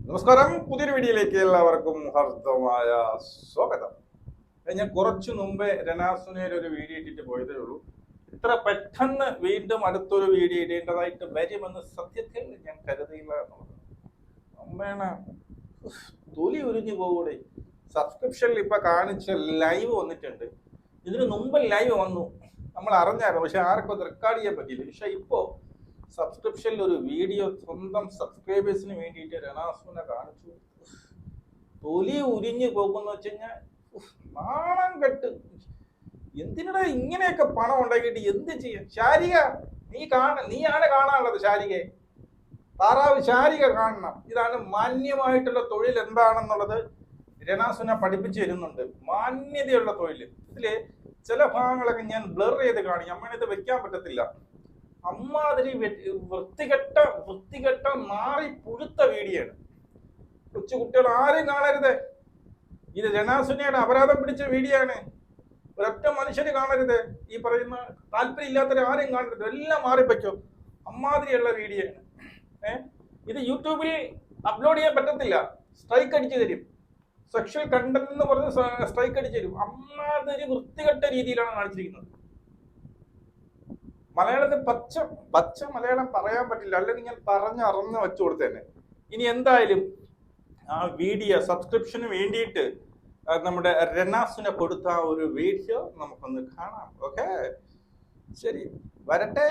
നമസ്കാരം, പുതിയൊരു വീഡിയോയിലേക്ക് എല്ലാവർക്കും ഹർദ്ദമായ സ്വാഗതം. ഞാൻ കുറച്ചു മുമ്പേ രനാസുനയിൽ ഒരു വീഡിയോ ഇട്ടിട്ട് പോയതേ ഉള്ളൂ. ഇത്ര പെട്ടെന്ന് വീണ്ടും അടുത്തൊരു വീഡിയോ ഇടേണ്ടതായിട്ട് വരുമെന്ന് സത്യത്തിൽ ഞാൻ കരുതിയില്ല എന്നുള്ളത്. അമ്മേണ തൊലി ഉരിഞ്ഞു പോകൂടെ. സബ്സ്ക്രിപ്ഷനിൽ ഇപ്പൊ കാണിച്ച ലൈവ് വന്നിട്ടുണ്ട്. ഇതിനു മുമ്പ് ലൈവ് വന്നു, നമ്മൾ അറിഞ്ഞായിരുന്നു, പക്ഷെ ആർക്കും അത് റെക്കോർഡ് ചെയ്യാൻ പറ്റിയില്ല. പക്ഷെ ഇപ്പോ സബ്സ്ക്രിപ്ഷനിൽ ഒരു വീഡിയോ സ്വന്തം സബ്സ്ക്രൈബേഴ്സിന് വേണ്ടിയിട്ട് രനാസുനെ കാണിച്ചു. തൊലി ഉരിഞ്ഞു പോകുന്ന വെച്ച് കഴിഞ്ഞാൽ നാണം കെട്ട്. എന്തിനാ ഇങ്ങനെയൊക്കെ പണം ഉണ്ടാക്കിയിട്ട് എന്ത് ചെയ്യാം? ശാരിക, നീയാണ് കാണാനുള്ളത്. ശാരികയെ താറാവ് ശാരിക കാണണം. ഇതാണ് മാന്യമായിട്ടുള്ള തൊഴിൽ എന്താണെന്നുള്ളത് രനാസുനെ പഠിപ്പിച്ചു തരുന്നുണ്ട്. മാന്യതയുള്ള തൊഴിൽ. ഇതില് ചില ഭാഗങ്ങളൊക്കെ ഞാൻ ബ്ലർ ചെയ്ത് കാണിക്കും. അമ്മേനെ ഇത് വെക്കാൻ പറ്റത്തില്ല. അമ്മാതിരി വൃത്തികെട്ട മാറി പുഴുത്ത വീഡിയോയാണ്. കൊച്ചു കുട്ടികൾ ആരും കാണരുത്. ഇത് രനാസുനയുടെ അപരാധം പിടിച്ച വീഡിയോ ആണ്. ഒരൊറ്റ മനുഷ്യര് കാണരുത്. ഈ പറയുന്ന താല്പര്യം ഇല്ലാത്തവരെ ആരും കാണരുത്. എല്ലാം മാറിപ്പറ്റോ. അമ്മാതിരിയുള്ള വീഡിയോ ആണ്. ഇത് യൂട്യൂബിൽ അപ്ലോഡ് ചെയ്യാൻ പറ്റത്തില്ല. സ്ട്രൈക്ക് അടിച്ചു തരും. സെക്ഷൽ കണ്ടന്റ് എന്ന് പറഞ്ഞ് സ്ട്രൈക്ക് അടിച്ചു തരും. അമ്മാതിരി വൃത്തികെട്ട രീതിയിലാണ് കാണിച്ചിരിക്കുന്നത്. മലയാളത്തിൽ പച്ച മലയാളം പറയാൻ പറ്റില്ല. അല്ലെങ്കിൽ ഞാൻ പറഞ്ഞറിഞ്ഞ് വെച്ചു കൊടുത്തേനെ. ഇനി എന്തായാലും ആ വീഡിയോ സബ്സ്ക്രിപ്ഷന് വേണ്ടിയിട്ട് നമ്മുടെ രനാസുനെ കൊടുത്ത ഒരു വീഡിയോ നമുക്കൊന്ന് കാണാം. ഓക്കെ, ശരി, വരട്ടെ.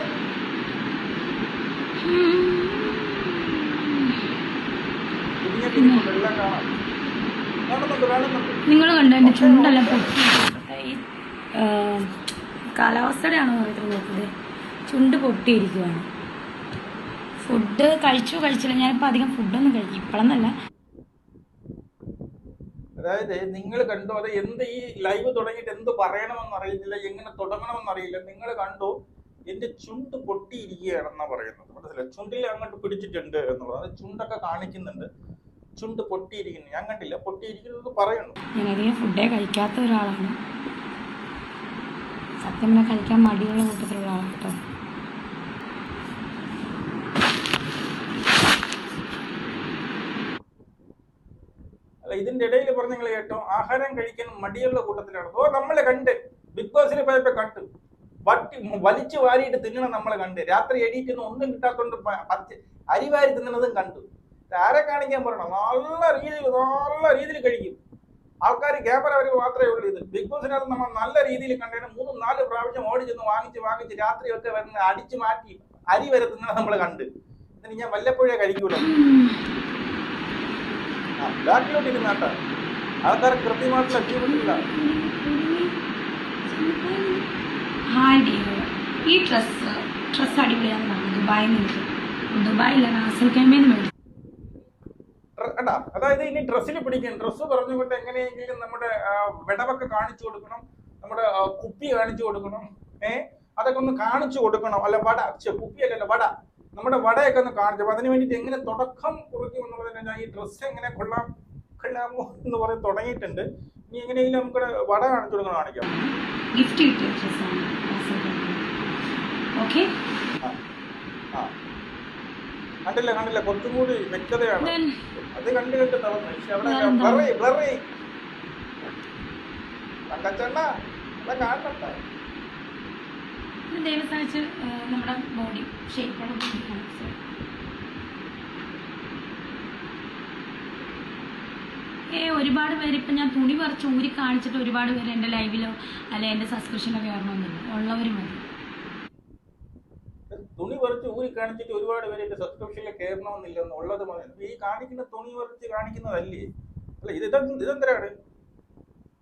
എല്ലാം കാണാം. കാണുന്നുണ്ട്. നിങ്ങൾ കണ്ടോ എന്റെ ചുണ്ടെല്ലാം പൊട്ടി? കാലാവസ്ഥയുടെയാണോ നോക്കുന്നത്? ചുണ്ട് പൊട്ടിയിരിക്കുവാണ്. ഫുഡ് കഴിച്ചില്ല. ഞാനിപ്പോൾ അധികം ഫുഡൊന്നും കഴിക്കും ഇപ്പോഴെന്നല്ല. അതായത് നിങ്ങൾ കണ്ടു, അത് എന്ത് ഈ ലൈവ് തുടങ്ങിയിട്ട് എന്ത് പറയണമെന്ന് അറിയില്ല, എങ്ങനെ തുടങ്ങണമെന്ന് അറിയില്ല. നിങ്ങൾ കണ്ടു, എന്റെ ചുണ്ട് പൊട്ടിയിരിക്കുകയാണെന്നാ പറയുന്നത്. മനസ്സിലായി? ചുണ്ടിൽ അങ്ങോട്ട് പിടിച്ചിട്ടുണ്ട് എന്നുള്ളത്. അത് ചുണ്ടൊക്കെ കാണിക്കുന്നുണ്ട്. ചുണ്ട് പൊട്ടിയിരിക്കുന്നു. ഞാൻ കണ്ടില്ല, പൊട്ടിയിരിക്കുന്നത് പറയുന്നു. ഞാൻ അധികം ഫുഡേ കഴിക്കാത്ത ഒരാളാണ്. സത്യം പറഞ്ഞാൽ കഴിക്കാൻ മടിയുള്ള കൂട്ടത്തിലുള്ള ആളാണ് കേട്ടോ. അല്ല, ഇതിന്റെ ഇടയിൽ പറഞ്ഞ നിങ്ങൾ കേട്ടോ, ആഹാരം കഴിക്കാൻ മടിയുള്ള കൂട്ടത്തിലാണ്. ഓ, നമ്മളെ കണ്ട് ബിഗ് ബോസിൽ പോയപ്പോ കണ്ടു വലിച്ചു വാരിയിട്ട് തിന്നണം. നമ്മളെ കണ്ട് രാത്രി എണീറ്റൊന്നും ഒന്നും കിട്ടാത്തോണ്ട് അരി വാരി തിന്നണതും കണ്ടു. ആരെ കാണിക്കാൻ പറയണം? നല്ല രീതിയിൽ കഴിക്കും ആൾക്കാർ. ക്യാമറ അവർ മാത്രമേ ഉള്ളൂ. ഇത് ബിഗ് ബോസിനകത്ത് നമ്മൾ നല്ല രീതിയിൽ കണ്ടേന് 3-4 പ്രാവശ്യം ഓടിച്ചെന്ന് വാങ്ങിച്ച് രാത്രിയൊക്കെ വരുന്ന അടിച്ചു മാറ്റി അരി വരെ തിന്നണം നമ്മൾ കണ്ട്. എന്നിട്ട് ഞാൻ വല്ലപ്പോഴേ കഴിക്കൂലോ. ബാക്കിലോട്ട് ഇരുന്നാട്ടാ ആൾക്കാർ കൃത്യമായിട്ടുള്ള അച്ചീവ്മെന്റില്ല. ഈ ഡ്രസ് അടിപൊളിയാണെന്ന് പറഞ്ഞു. ദുബായിലാണ് ആസൽക്കൈമേന്ന് മേടിച്ചു. അതായത് ഇനി ഡ്രസ്സിൽ പിടിക്കണം. ഡ്രസ്സ് പറഞ്ഞുകൊണ്ട് എങ്ങനെയെങ്കിലും നമ്മുടെ വിടവൊക്കെ കാണിച്ചു കൊടുക്കണം, നമ്മുടെ കുപ്പി കാണിച്ചു കൊടുക്കണം. അതൊക്കെ ഒന്ന് കാണിച്ചു കൊടുക്കണം. അല്ല, വട, കുപ്പിയല്ലല്ലോ, വട, നമ്മുടെ വടയൊക്കെ ഒന്ന് കാണിച്ചു. അപ്പൊ അതിന് വേണ്ടിയിട്ട് എങ്ങനെ തുടക്കം കുറിക്കും എന്നുള്ളതിന് ഞാൻ ഈ ഡ്രസ്സ് എങ്ങനെ കൊള്ളാമോ എന്ന് പറഞ്ഞ് തുടങ്ങിയിട്ടുണ്ട്. ഇനി എങ്ങനെയെങ്കിലും നമുക്ക് വട കാണിച്ചു കൊടുക്കണം, കാണിക്കാം. ഗിഫ്റ്റ് കിട്ടിയ ഡ്രസ്സാണ്. ഓക്കെ, കണ്ടില്ല, കുറച്ചും കൂടി വ്യക്തതയാണ്. അത് കണ്ട് തളർന്നു. പക്ഷെ അവിടെ കണ്ടച്ചണ്ട കാണണ്ട. ദൈവം സാധിച്ച് നമ്മുടെ ബോഡി ഷേപ്പാണ്. ഒരുപാട് പേര് ഇപ്പം ഞാൻ തുണി പറിച്ച് ഊരി കാണിച്ചിട്ട് ഒരുപാട് പേര് എൻ്റെ ലൈവിലോ അല്ലെ എൻ്റെ സബ്സ്ക്രിപ്ഷനോ കയറണമെന്നില്ല. ഉള്ളവർ മതി. തുണി പറിച്ച് ഊരി കാണിച്ചിട്ട് ഒരുപാട് പേര് എന്റെ സബ്സ്ക്രിപ്ഷനിൽ കയറണമെന്നില്ല എന്നുള്ളത് മതി. ഈ കാണിക്കുന്ന തുണി പറിച്ച് കാണിക്കുന്നതല്ലേ? അല്ല, ഇതെന്തരാണ്?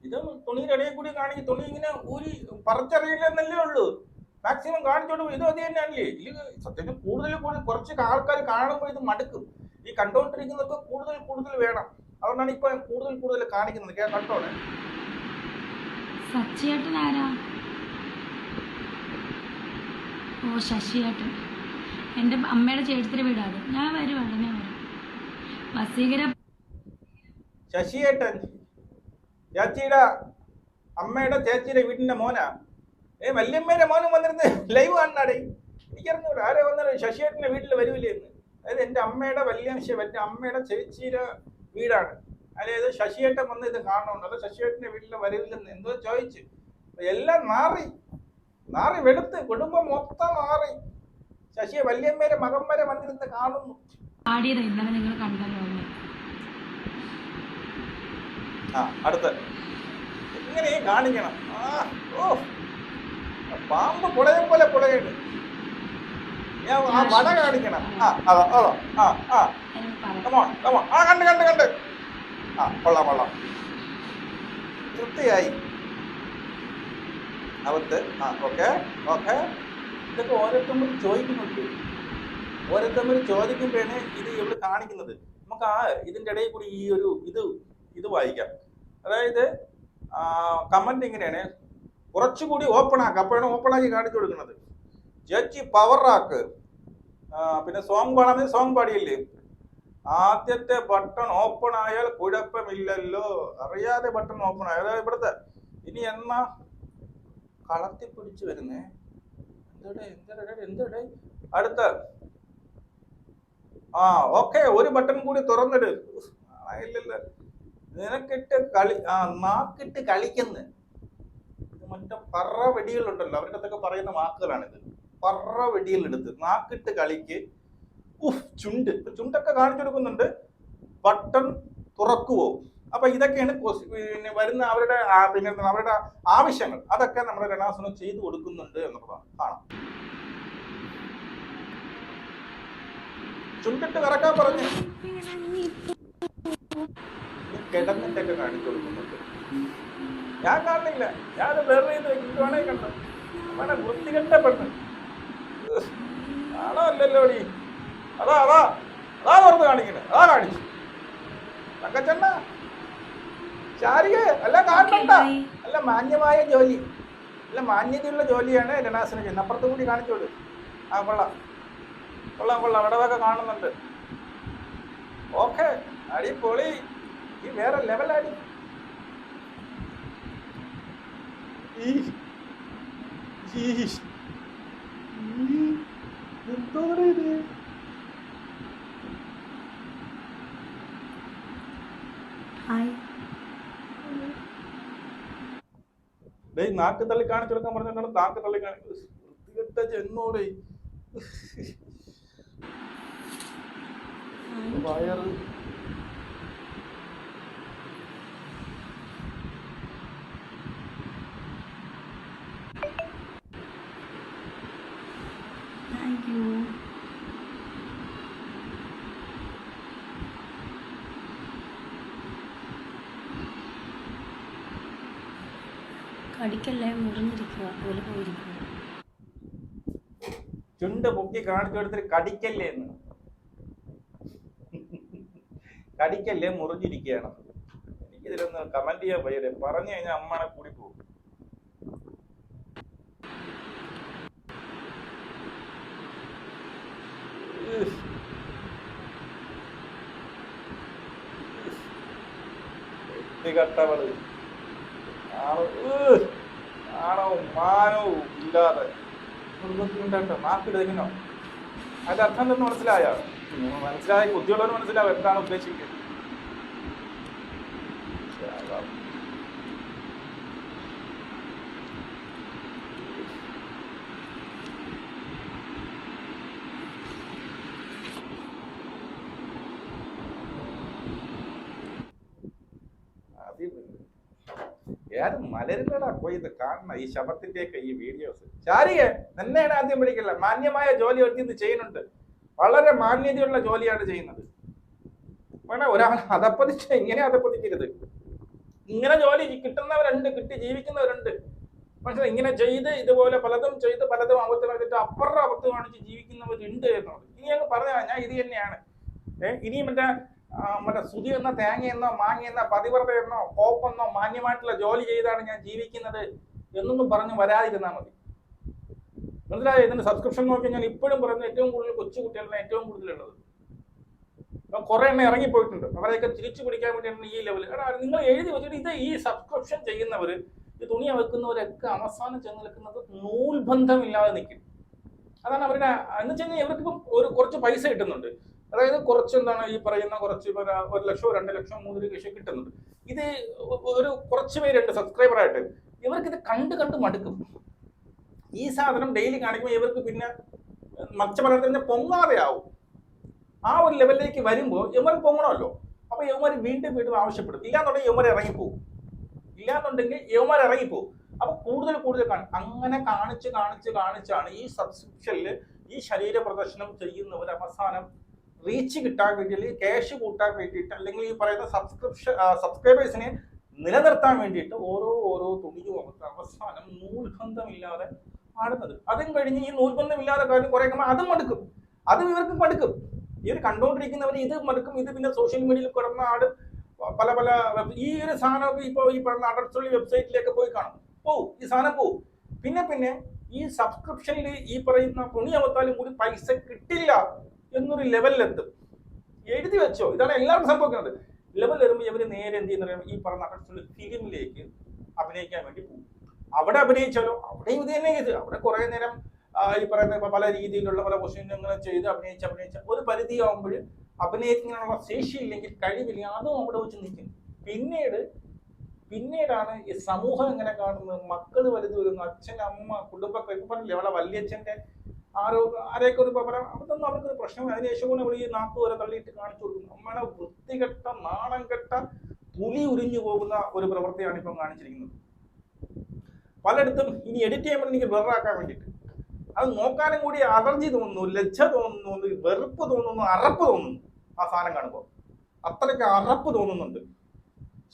ഇത് തുണിയുടെ ഇടയിൽ കൂടി കാണിക്കും. തുണി ഇങ്ങനെ ഊരി പറിച്ചറിയില്ല എന്നല്ലേ ഉള്ളൂ. മാക്സിമം കാണിച്ചോണ്ട് ഇത് അത് തന്നെയാണല്ലേ? ഇത് സത്യത്തിൽ കൂടുതൽ കുറച്ച് ആൾക്കാർ കാണുമ്പോൾ ഇത് മടുക്കും. ഈ കണ്ടോണ്ടിരിക്കുന്നവർക്ക് കൂടുതൽ വേണം. അതുകൊണ്ടാണ് ഇപ്പൊ കൂടുതൽ കാണിക്കുന്നത്. കണ്ടോളെ. സച്ചിയേട്ടൻ ആരാ? ഓ, ശശിയേട്ടൻ. എൻ്റെ അമ്മയുടെ ചേട്ടത്തിൻ്റെ വീടാണ്. ഞാൻ വരും. വസീകര ശശിയേട്ടൻ ചേച്ചിയുടെ അമ്മയുടെ ചേച്ചിയുടെ വീട്ടിന്റെ മോനാ. വല്യമ്മേന്റെ മോനും വന്നിരുന്ന് ലൈവ് കാണാടേ. എനിക്കറിഞ്ഞൂടാ ആരെ വന്നാലും ശശിയേട്ടന്റെ വീട്ടിൽ വരൂലേ എന്ന്. അതായത് എൻ്റെ അമ്മയുടെ എൻ്റെ അമ്മയുടെ ചേച്ചിയുടെ വീടാണ്. അതായത് ശശിയേട്ടൻ വന്ന് ഇത് കാണുന്നുണ്ട്. അത് ശശിയേട്ടന്റെ വീട്ടിലെ വരവില്ലെന്ന് എന്തോ ചോദിച്ചു. എല്ലാം നാറി വെളുത്ത് കുടുംബം മൊത്തം നാറി. ശശിയെ വല്യമ്മേരെ മകൻ വരെ വന്നിരുന്ന് കാണുന്നു. ആടിയത് ഇന്നലെ നിങ്ങൾ കണ്ടല്ലോ. അടുത്ത് ഇങ്ങനെ കാണിക്കണം. പാമ്പ് പുളയം പോലെ പുളയുണ്ട്. ഞാൻ ആ വട കാണിക്കണം. കണ്ട് കൊള്ളാം തൃപ്തിയായി അവത്ത്. ഓക്കെ ഇതൊക്കെ ഓരോരുത്തരും ചോദിക്കുമ്പോഴാണ് ഇത് ഇവിടെ കാണിക്കുന്നത്. നമുക്ക് ഇതിന്റെ ഇടയിൽ കൂടി ഈ ഒരു ഇത് വായിക്കാം. അതായത് കമന്റ് ഇങ്ങനെയാണ്, കുറച്ചുകൂടി ഓപ്പൺ ആക്കുക. അപ്പോഴാണ് ഓപ്പൺ ആക്കി കാണിച്ചു കൊടുക്കുന്നത്. ചേച്ചി പവറാക്ക്. പിന്നെ സോങ് പാടാൻ സോങ് പാടിയില്ലേ? ആദ്യത്തെ ബട്ടൺ ഓപ്പൺ ആയാൽ കുഴപ്പമില്ലല്ലോ. അറിയാതെ ബട്ടൺ ഓപ്പൺ ആയ ഇവിടുത്തെ ഇനി എന്നാ കളത്തി പിടിച്ചു വരുന്നേ. എന്തോടെ അടുത്ത ഓക്കെ, ഒരു ബട്ടൺ കൂടി തുറന്നിട്. ഇല്ലല്ലോ നിനക്കിട്ട് നാക്കിട്ട് കളിക്കുന്നു. ഇത് മറ്റേ പറ വെടികളുണ്ടല്ലോ, അവരുടെ അടുത്തൊക്കെ പറയുന്ന വാക്കുകളാണിത്. പറ വെടികളെടുത്ത് നാക്കിട്ട് കളിക്ക്. ചുണ്ടൊക്കെ കാണിച്ചു കൊടുക്കുന്നുണ്ട്. ബട്ടൺ തുറക്കുവോ? അപ്പൊ ഇതൊക്കെയാണ് പിന്നെ വരുന്ന അവരുടെ ആവശ്യങ്ങൾ. അതൊക്കെ നമ്മുടെ രണാസുനം ചെയ്തു കൊടുക്കുന്നുണ്ട് എന്നുള്ളതാണ് കാണാം. ചുണ്ടിട്ട് കറക്കാൻ പറഞ്ഞു കിടന്നിട്ടൊക്കെ കാണിച്ചു കൊടുക്കുന്നുണ്ട്. ഞാൻ കാണുന്നില്ല, ഞാൻ വേറെ വേണേ കണ്ടു. വേണേ വൃത്തികെട്ട പെണ്ണ് ആണോ അല്ലല്ലോടി. അതാ തുറന്ന് കാണിക്കണേ. കാണിച്ചു തക്കച്ചെണ്ണ ചാരിക അല്ല കാണണ്ട. അല്ല മാന്യമായ ജോലി, അല്ല മാന്യതയുള്ള ജോലിയാണ് രണാസിനെ ചെയ്യുന്നത്. അപ്പുറത്തും കൂടി കാണിച്ചോളൂ. കൊള്ളാം ഇടവൊക്കെ കാണുന്നുണ്ട്. ഓക്കെ, അടിപൊളി. ഈ വേറെ ലെവലാടി. എന്തോ ഇത് നാക്ക് തള്ളി കാണിച്ചു കൊടുക്കാൻ പറഞ്ഞാണ്. നാക്ക് തള്ളി കാണിക്കട്ട എന്നോട് വയറ് കടിക്കല്ലേ, മുറിഞ്ഞിരിക്കുക പോലെ പോയിരിക്കുക. ചുണ്ട് പൊക്കി കാണിച്ചു കൊടുത്തിട്ട് കടിക്കല്ലേ എന്ന്. കടിക്കല്ലേ, മുറിഞ്ഞിരിക്കുകയാണ്. എനിക്കിതിലൊന്ന് കമന്റ് ചെയ്യാൻ വയ്യല്ലേ. പറഞ്ഞു കഴിഞ്ഞാൽ അമ്മനെ കൂടി പോകും. കട്ടവള് ആണവും മാനവും ഇല്ലാതെ നാക്കിടുന്നോ? അതിന്റെ അർത്ഥം എന്തെന്ന് മനസ്സിലായോ? മനസ്സിലായി, ബുദ്ധിയുള്ളവർ മനസ്സിലാവും എന്താണ് ഉദ്ദേശിക്കുന്നത്. ഏത് മലരിലടാ പോയി ഇത് കാണുന്ന ഈ ശബത്തിന്റെ ഒക്കെ ഈ വീഡിയോസ്. ചാരികെ നിന്നെയാണ് ആദ്യം പിടിക്കില്ല. മാന്യമായ ജോലി എടുത്ത് ചെയ്യുന്നുണ്ട്. വളരെ മാന്യതയുള്ള ജോലിയാണ് ചെയ്യുന്നത്. വേണേ ഒരാൾ അതപ്പതിച്ച് ഇങ്ങനെ അതപ്പതിക്കരുത്. ഇങ്ങനെ ജോലി കിട്ടുന്നവരുണ്ട്, കിട്ടി ജീവിക്കുന്നവരുണ്ട്. പക്ഷെ ഇങ്ങനെ ചെയ്ത് ഇതുപോലെ പലതും അബദ്ധം കാണിച്ചിട്ട് അപ്പുറം അബദ്ധം കാണിച്ച് ജീവിക്കുന്നവരുണ്ട് എന്നുള്ളത്. ഇനി അങ്ങ് പറഞ്ഞാൽ ഞാൻ ഇത് തന്നെയാണ്. ഇനിയും മറ്റേ സുതി എന്നോ തേങ്ങയെന്നോ മാങ്ങയെന്നോ പതിവ്രതയെന്നോ കോപ്പെന്നോ മാന്യമായിട്ടുള്ള ജോലി ചെയ്താണ് ഞാൻ ജീവിക്കുന്നത് എന്നൊന്നും പറഞ്ഞു വരാതിരുന്നാൽ മതി. മനസ്സിലായോ? ഇതിന്റെ സബ്സ്ക്രിപ്ഷൻ നോക്കി ഞാൻ ഇപ്പോഴും പറയുന്നത് ഏറ്റവും കൂടുതൽ കൊച്ചു കുട്ടികളാണ് ഏറ്റവും കൂടുതലുള്ളത്. കുറെ എണ്ണം ഇറങ്ങിപ്പോയിട്ടുണ്ട്. അവരെയൊക്കെ തിരിച്ചു പിടിക്കാൻ വേണ്ടിയാണ് ഈ ലെവൽ. നിങ്ങൾ എഴുതി വെച്ചിട്ട് ഇത് ഈ സബ്സ്ക്രിപ്ഷൻ ചെയ്യുന്നവർ, ഈ തുണിയ വെക്കുന്നവരൊക്കെ അവസാനം ചെന്ന് നിൽക്കുന്നത് നൂൽബന്ധമില്ലാതെ നിൽക്കും. അതാണ് അവരുടെ എന്ന് വെച്ച് കഴിഞ്ഞാൽ ഇവർക്കിപ്പം കുറച്ച് പൈസ കിട്ടുന്നുണ്ട്. അതായത് കുറച്ച് എന്താണ് ഈ പറയുന്ന കുറച്ച് 1 ലക്ഷം 2 ലക്ഷം 3 ലക്ഷം കിട്ടുന്നുണ്ട്. ഇത് ഒരു കുറച്ച് പേരുണ്ട് സബ്സ്ക്രൈബർ ആയിട്ട്, ഇവർക്ക് ഇത് കണ്ട് കണ്ട് മടുക്കും. ഈ സാധനം ഡെയിലി കാണിക്കുമ്പോൾ ഇവർക്ക് പിന്നെ മച്ചമലത്തിന് പൊങ്ങാതെ ആവും. ആ ഒരു ലെവലിലേക്ക് വരുമ്പോൾ ഇവർ പൊങ്ങണമല്ലോ. അപ്പൊ യവന്മാർ വീണ്ടും വീണ്ടും ആവശ്യപ്പെടും. ഇല്ലാന്നുണ്ടെങ്കിൽ യവന്മാർ ഇറങ്ങിപ്പോവും. അപ്പൊ കൂടുതൽ കൂടുതൽ അങ്ങനെ കാണിച്ചാണ് ഈ സബ്സ്ക്രിപ്ഷനിൽ ഈ ശരീര പ്രദർശനം ചെയ്യുന്നവർ അവസാനം റീച്ച് കിട്ടാൻ വേണ്ടി, അല്ലെങ്കിൽ ക്യാഷ് കൂട്ടാൻ വേണ്ടിയിട്ട്, അല്ലെങ്കിൽ ഈ പറയുന്ന സബ്സ്ക്രൈബേഴ്സിനെ നിലനിർത്താൻ വേണ്ടിയിട്ട് ഓരോ തുണിയും അവസാനം നൂൽബന്ധമില്ലാതെ ആടുന്നത്. അതും കഴിഞ്ഞ് ഈ നൂൽബന്ധമില്ലാതെ കാര്യം കുറെ അതും മടുക്കും. അതും ഇവർക്ക് മടുക്കും. ഇവർ കണ്ടുകൊണ്ടിരിക്കുന്നവർ ഇത് മടുക്കും. ഇത് പിന്നെ സോഷ്യൽ മീഡിയയിൽ കിടന്ന ആട് പല ഈ ഒരു സാധനമൊക്കെ ഇപ്പൊ ഈ പറയുന്ന അടച്ചുള്ളി വെബ്സൈറ്റിലേക്ക് പോയി കാണും, പോവും ഈ സാധനം പോവും. പിന്നെ ഈ സബ്സ്ക്രിപ്ഷനിൽ ഈ പറയുന്ന തുണി അവത്താലും കൂടി പൈസ കിട്ടില്ല എന്നൊരു ലെവലിലെത്തും. എഴുതി വെച്ചോ, ഇതാണ് എല്ലാവർക്കും സംഭവിക്കുന്നത്. ലെവൽ വരുമ്പോൾ ഇവര് നേരെ എന്ത് ചെയ്യുന്ന ഈ പറഞ്ഞ അടച്ചുള്ളി ഫിലിമിലേക്ക് അഭിനയിക്കാൻ വേണ്ടി പോകും. അവിടെ അഭിനയിച്ചാലോ അവിടെയും ഇത് തന്നെ ചെയ്ത് അവിടെ കുറെ നേരം ഈ പറയുന്ന പല രീതിയിലുള്ള പല പൊസിഷനുകൾ ചെയ്ത് അഭിനയിച്ച ഒരു പരിധിയാവുമ്പോൾ അഭിനയിക്കാനുള്ള ശേഷിയില്ലെങ്കിൽ, കഴിവില്ലെങ്കിൽ, അതും അവിടെ വെച്ച് നിൽക്കും. പിന്നീടാണ് ഈ സമൂഹം എങ്ങനെ കാണുന്നത്, മക്കള് വലുത് വരുന്നു, അച്ഛൻ അമ്മ കുടുംബക്കാർ പറഞ്ഞില്ലേ അവളെ വല്യച്ഛന്റെ ആരെയൊക്കെ ഒരു അതൊന്നും അവർക്കൊരു പ്രശ്നമില്ല. അതിനുശേഷം നമ്മൾ ഈ നാക്ക് വരെ തള്ളിയിട്ട് കാണിച്ചു കൊടുക്കുന്നു. നമ്മളെ വൃത്തികെട്ട നാണം കെട്ട തുലി ഉരിഞ്ഞു പോകുന്ന ഒരു പ്രവൃത്തിയാണ് ഇപ്പം കാണിച്ചിരിക്കുന്നത്. പലയിടത്തും ഇനി എഡിറ്റ് ചെയ്യുമ്പോൾ എനിക്ക് ബ്ലറാക്കാൻ വേണ്ടിയിട്ട് അത് നോക്കാനും കൂടി അലർജി തോന്നുന്നു, ലജ്ജ തോന്നുന്നു, വെറുപ്പ് തോന്നുന്നു, അറപ്പ് തോന്നുന്നു. ആ സാധനം കാണുമ്പോൾ അത്രയ്ക്ക് അറപ്പ് തോന്നുന്നുണ്ട്.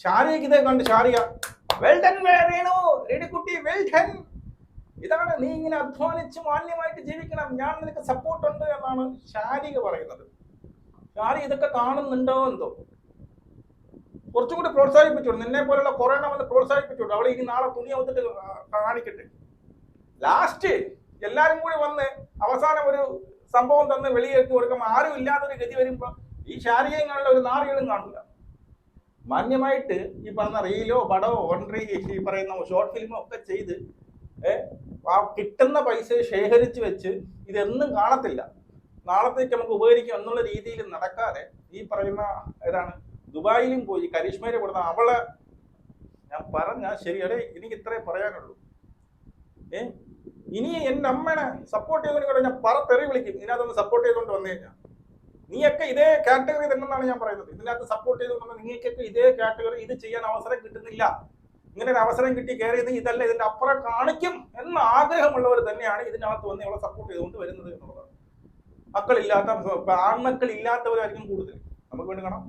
ഷാരിക ഇതേ കണ്ട് ഷാരിക വെൽഡൻ വേണു റെഡിക്കുട്ടി വെൽഡൻ, ഇതാണ് നീ ഇങ്ങനെ അധ്വാനിച്ച് മാന്യമായിട്ട് ജീവിക്കണം, ഞാൻ നിനക്ക് സപ്പോർട്ട് ഉണ്ട് എന്നാണ് ഷാരിക പറയുന്നത്. ഷാരിക ഇതൊക്കെ കാണുന്നുണ്ടോ എന്തോ, കുറച്ചും കൂടി പ്രോത്സാഹിപ്പിച്ചോളൂ. നിന്നെ പോലുള്ള കൊറോണ വന്ന് പ്രോത്സാഹിപ്പിച്ചോളൂ. അവളെ ഇനി നാളെ തുണി അവത്തിട്ട് കാണിക്കട്ടെ. ലാസ്റ്റ് എല്ലാരും കൂടി വന്ന് അവസാനം ഒരു സംഭവം തന്ന് വെളിയേക്ക് കൊടുക്കുമ്പോൾ ആരും ഇല്ലാത്തൊരു ഗതി വരുമ്പോ ഈ ശാരീരികം കാണുന്ന ഒരു നാറികളും കാണില്ല. മാന്യമായിട്ട് ഈ പറഞ്ഞ റീലോ പടമോ ഓൺട്രി ഈ പറയുന്ന ഷോർട്ട് ഫിലിമോ ഒക്കെ ചെയ്ത് ആ കിട്ടുന്ന പൈസ ശേഖരിച്ച് വെച്ച് ഇതെന്നും കാണത്തില്ല, നാളത്തേക്ക് നമുക്ക് ഉപകരിക്കാം എന്നുള്ള രീതിയിൽ നടക്കാതെ ഈ പറയുന്ന ഏതാണ് ദുബായിലും പോയി കരിഷ്മയിലെ കൊടുത്ത അവളെ ഞാൻ പറഞ്ഞ ശരിയടെ എനിക്ക് ഇത്രേ പറയാനുള്ളൂ. ഇനി എൻ്റെ അമ്മേനെ സപ്പോർട്ട് ചെയ്തോണ്ട് ഞാൻ തെറി വിളിക്കും ഇതിനകത്തൊന്ന് സപ്പോർട്ട് ചെയ്തുകൊണ്ട് വന്നു കഴിഞ്ഞാൽ. നീയൊക്കെ ഇതേ കാറ്റഗറി തന്നെന്നാണ് ഞാൻ പറയുന്നത്. ഇതിനകത്ത് സപ്പോർട്ട് ചെയ്തുകൊണ്ട് നിങ്ങൾക്കൊക്കെ ഇതേ കാറ്റഗറി ഇത് ചെയ്യാൻ അവസരം കിട്ടുന്നില്ല. ഇങ്ങനെ ഒരു അവസരം കിട്ടി കയറിയത് ഇതല്ല, ഇതിന്റെ അപ്പുറം കാണിക്കും എന്ന ആഗ്രഹമുള്ളവർ തന്നെയാണ് ഇതിനകത്ത് വന്ന് അവളെ സപ്പോർട്ട് ചെയ്തുകൊണ്ട് വരുന്നത് എന്നുള്ളതാണ്. മക്കളില്ലാത്ത ആൺമക്കൾ ഇല്ലാത്തവരായിരിക്കും കൂടുതൽ. നമുക്ക് വേണ്ടി കാണാം.